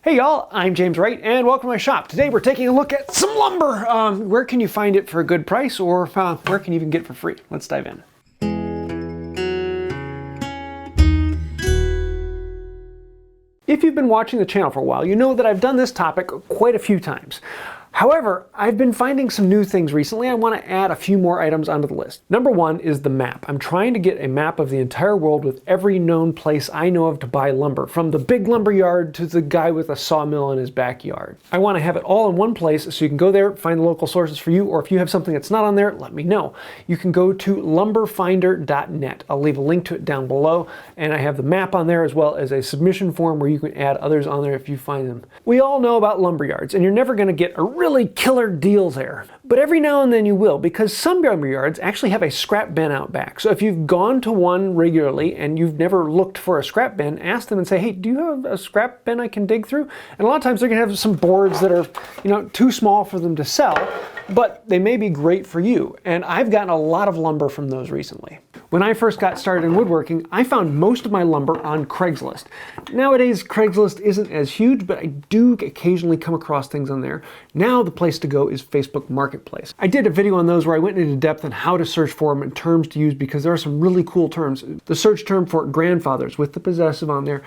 Hey y'all, I'm James Wright and welcome to my shop. Today we're taking a look at some lumber. Where can you find it for a good price, or where can you even get it for free? Let's dive in. If you've been watching the channel for a while, you know that I've done this topic quite a few times. However, I've been finding some new things recently. I want to add a few more items onto the list. Number one is the map. I'm trying to get a map of the entire world with every known place I know of to buy lumber, from the big lumber yard to the guy with a sawmill in his backyard. I want to have it all in one place so you can go there, find the local sources for you, or if you have something that's not on there, let me know. You can go to lumberfinder.net. I'll leave a link to it down below, and I have the map on there as well as a submission form where you can add others on there if you find them. We all know about lumber yards, and you're never going to get a really killer deal there. But every now and then you will, because some lumber yards actually have a scrap bin out back. So if you've gone to one regularly and you've never looked for a scrap bin, ask them and say, hey, do you have a scrap bin I can dig through? And a lot of times they're going to have some boards that are, too small for them to sell, but they may be great for you. And I've gotten a lot of lumber from those recently. When I first got started in woodworking, I found most of my lumber on Craigslist. Nowadays, Craigslist isn't as huge, but I do occasionally come across things on there. Now the place to go is Facebook Marketplace. I did a video on those where I went into depth on how to search for them and terms to use, because there are some really cool terms. The search term for grandfathers with the possessive on there,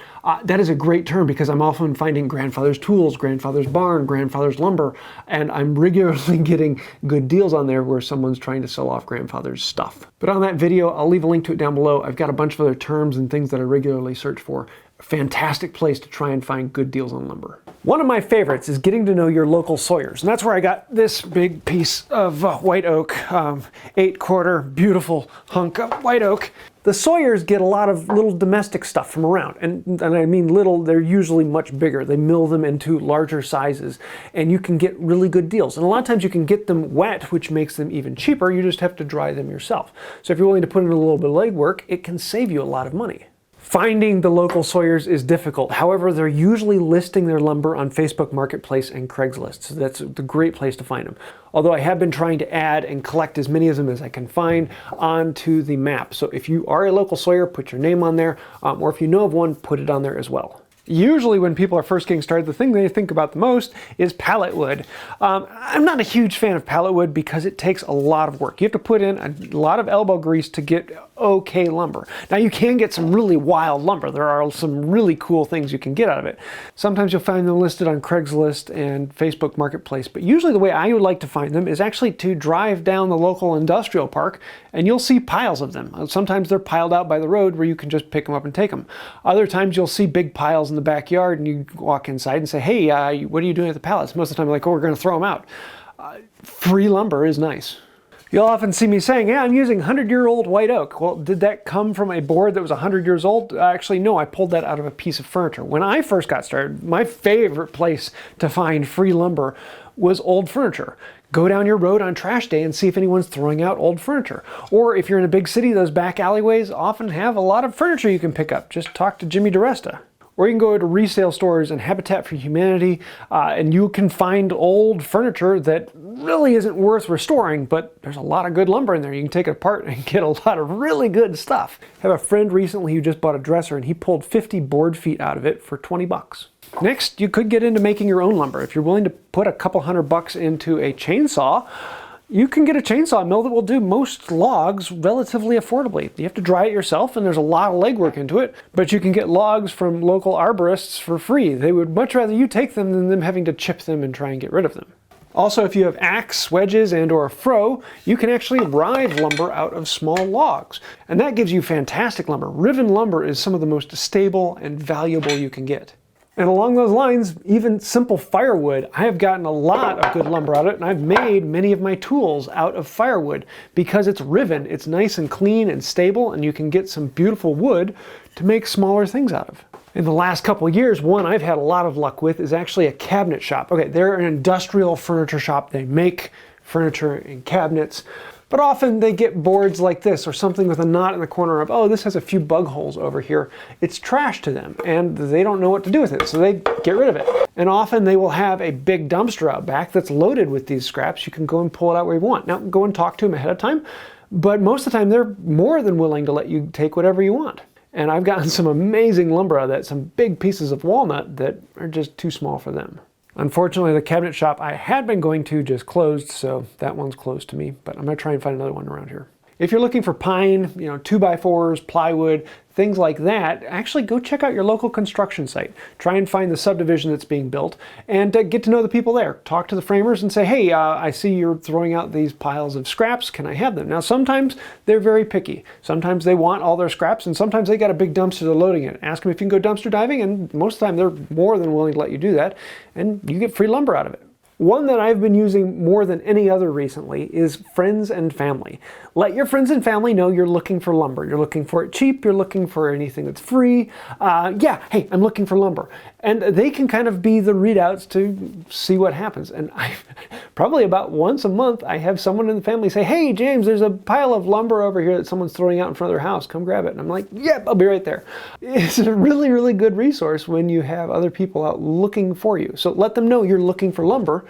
that is a great term because I'm often finding grandfather's tools, grandfather's barn, grandfather's lumber, and I'm regularly getting good deals on there where someone's trying to sell off grandfather's stuff. But on that video, I'll leave a link to it down below. I've got a bunch of other terms and things that I regularly search for. A fantastic place to try and find good deals on lumber. One of my favorites is getting to know your local sawyers, and that's where I got this big piece of white oak, 8-quarter, beautiful hunk of white oak. The sawyers get a lot of little domestic stuff from around, and I mean little, they're usually much bigger. They mill them into larger sizes, and you can get really good deals. And a lot of times you can get them wet, which makes them even cheaper. You just have to dry them yourself. So if you're willing to put in a little bit of legwork, it can save you a lot of money. Finding the local sawyers is difficult. However, they're usually listing their lumber on Facebook Marketplace and Craigslist, so that's a great place to find them. Although I have been trying to add and collect as many of them as I can find onto the map. So if you are a local sawyer, put your name on there, or if you know of one, put it on there as well. Usually when people are first getting started, the thing they think about the most is pallet wood. I'm not a huge fan of pallet wood because it takes a lot of work. You have to put in a lot of elbow grease to get okay lumber. Now you can get some really wild lumber. There are some really cool things you can get out of it. Sometimes you'll find them listed on Craigslist and Facebook Marketplace, but usually the way I would like to find them is actually to drive down the local industrial park and you'll see piles of them. Sometimes they're piled out by the road where you can just pick them up and take them. Other times you'll see big piles in the backyard and you walk inside and say, hey, what are you doing at the pallets? Most of the time, like, oh, we're going to throw them out. Free lumber is nice. You'll often see me saying, yeah, I'm using 100-year-old white oak. Well, did that come from a board that was 100 years old? Actually, no, I pulled that out of a piece of furniture. When I first got started, my favorite place to find free lumber was old furniture. Go down your road on trash day and see if anyone's throwing out old furniture. Or if you're in a big city, those back alleyways often have a lot of furniture you can pick up. Just talk to Jimmy DiResta. Or you can go to resale stores and Habitat for Humanity, and you can find old furniture that really isn't worth restoring, but there's a lot of good lumber in there. You can take it apart and get a lot of really good stuff. I have a friend recently who just bought a dresser, and he pulled 50 board feet out of it for 20 bucks. Next, you could get into making your own lumber. If you're willing to put a couple $100 into a chainsaw, you can get a chainsaw mill that will do most logs relatively affordably. You have to dry it yourself, and there's a lot of legwork into it, but you can get logs from local arborists for free. They would much rather you take them than them having to chip them and try and get rid of them. Also, if you have axe, wedges, and or a froe, you can actually rive lumber out of small logs. And that gives you fantastic lumber. Riven lumber is some of the most stable and valuable you can get. And along those lines, even simple firewood, I have gotten a lot of good lumber out of it, and I've made many of my tools out of firewood because it's riven, it's nice and clean and stable, and you can get some beautiful wood to make smaller things out of. In the last couple of years, one I've had a lot of luck with is actually a cabinet shop. Okay, they're an industrial furniture shop. They make furniture and cabinets. But often they get boards like this or something with a knot in the corner of, oh, this has a few bug holes over here. It's trash to them and they don't know what to do with it, so they get rid of it. And often they will have a big dumpster out back that's loaded with these scraps. You can go and pull it out where you want. Now, go and talk to them ahead of time, but most of the time they're more than willing to let you take whatever you want. And I've gotten some amazing lumber out of that, some big pieces of walnut that are just too small for them. Unfortunately, the cabinet shop I had been going to just closed, so that one's closed to me, but I'm gonna try and find another one around here. If you're looking for pine, 2x4s, plywood, things like that, actually go check out your local construction site. Try and find the subdivision that's being built and get to know the people there. Talk to the framers and say, hey, I see you're throwing out these piles of scraps. Can I have them? Now, sometimes they're very picky. Sometimes they want all their scraps, and sometimes they got a big dumpster they're loading in. Ask them if you can go dumpster diving, and most of the time they're more than willing to let you do that, and you get free lumber out of it. One that I've been using more than any other recently is friends and family. Let your friends and family know you're looking for lumber. You're looking for it cheap, you're looking for anything that's free. Yeah, hey, I'm looking for lumber. And they can kind of be the readouts to see what happens. And probably about once a month, I have someone in the family say, hey, James, there's a pile of lumber over here that someone's throwing out in front of their house. Come grab it. And I'm like, yep, I'll be right there. It's a really, really good resource when you have other people out looking for you. So let them know you're looking for lumber,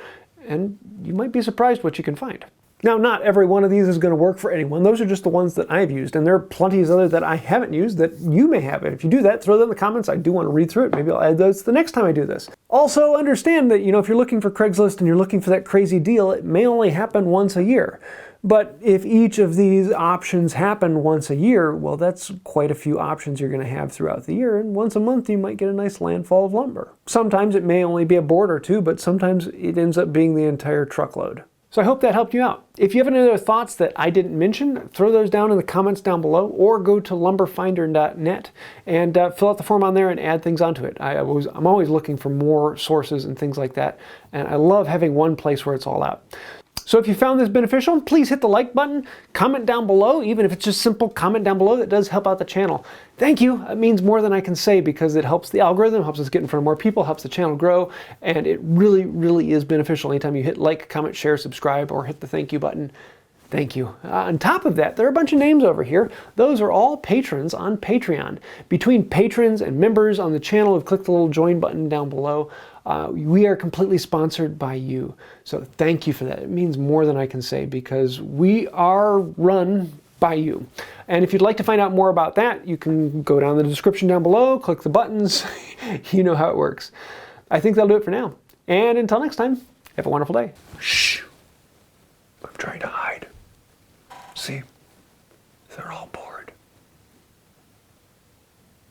and you might be surprised what you can find. Now, not every one of these is going to work for anyone. Those are just the ones that I've used, and there are plenty of others that I haven't used that you may have. And if you do that, throw them in the comments. I do want to read through it. Maybe I'll add those the next time I do this. Also, understand that, if you're looking for Craigslist and you're looking for that crazy deal, it may only happen once a year. But if each of these options happen once a year, well, that's quite a few options you're going to have throughout the year. And once a month, you might get a nice landfall of lumber. Sometimes it may only be a board or two, but sometimes it ends up being the entire truckload. So I hope that helped you out. If you have any other thoughts that I didn't mention, throw those down in the comments down below, or go to lumberfinder.net and fill out the form on there and add things onto it. I'm always looking for more sources and things like that, and I love having one place where it's all out. So if you found this beneficial, please hit the like button, comment down below, even if it's just simple comment down below. That does help out the channel. Thank you. It means more than I can say because it helps the algorithm, helps us get in front of more people, helps the channel grow, and it really, really is beneficial anytime you hit like, comment, share, subscribe, or hit the thank you button. Thank you. On top of that, there are a bunch of names over here. Those are all patrons on Patreon. Between patrons and members on the channel who've clicked the little join button down below, we are completely sponsored by you. So thank you for that. It means more than I can say because we are run by you. And if you'd like to find out more about that, you can go down the description down below, click the buttons. You know how it works. I think that'll do it for now. And until next time, have a wonderful day. Shh. I'm trying to hide. See? They're all